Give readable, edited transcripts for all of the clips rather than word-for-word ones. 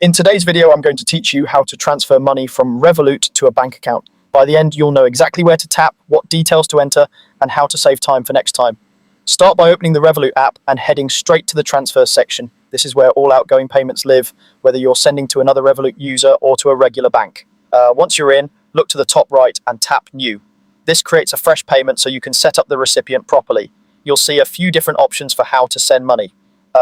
In today's video, I'm going to teach you how to transfer money from Revolut to a bank account. By the end, you'll know exactly where to tap, what details to enter, and how to save time for next time. Start by opening the Revolut app and heading straight to the transfer section. This is where all outgoing payments live, whether you're sending to another Revolut user or to a regular bank. Once you're in, look to the top right and tap New. This creates a fresh payment so you can set up the recipient properly. You'll see a few different options for how to send money.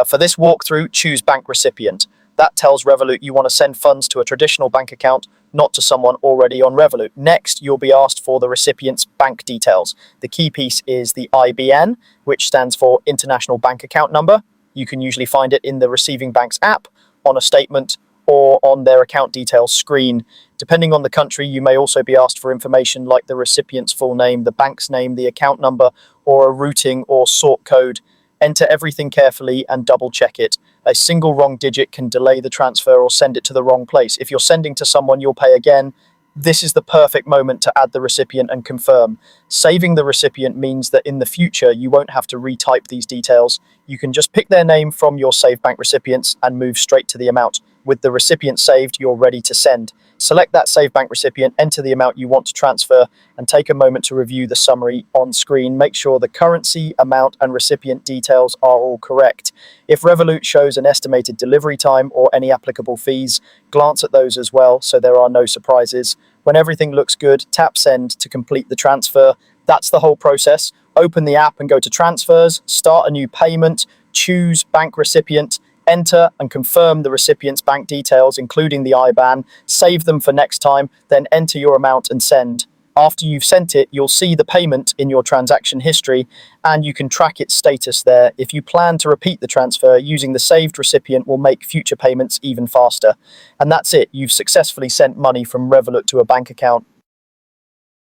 For this walkthrough, choose Bank Recipient. That tells Revolut you want to send funds to a traditional bank account, not to someone already on Revolut. Next, you'll be asked for the recipient's bank details. The key piece is the IBN, which stands for International Bank Account Number. You can usually find it in the receiving bank's app, on a statement, or on their account details screen. Depending on the country, you may also be asked for information like the recipient's full name, the bank's name, the account number, or a routing or sort code. Enter everything carefully and double check it. A single wrong digit can delay the transfer or send it to the wrong place. If you're sending to someone you'll pay again, this is the perfect moment to add the recipient and confirm. Saving the recipient means that in the future you won't have to retype these details. You can just pick their name from your saved bank recipients and move straight to the amount. With the recipient saved, you're ready to send. Select that saved bank recipient, enter the amount you want to transfer, and take a moment to review the summary on screen. Make sure the currency, amount, and recipient details are all correct. If Revolut shows an estimated delivery time or any applicable fees, glance at those as well so there are no surprises. When everything looks good, tap Send to complete the transfer. That's the whole process. Open the app and go to Transfers, start a new payment, choose Bank Recipient, enter and confirm the recipient's bank details, including the IBAN, save them for next time, then enter your amount and send. After you've sent it, you'll see the payment in your transaction history and you can track its status there. If you plan to repeat the transfer, using the saved recipient will make future payments even faster. And that's it, you've successfully sent money from Revolut to a bank account.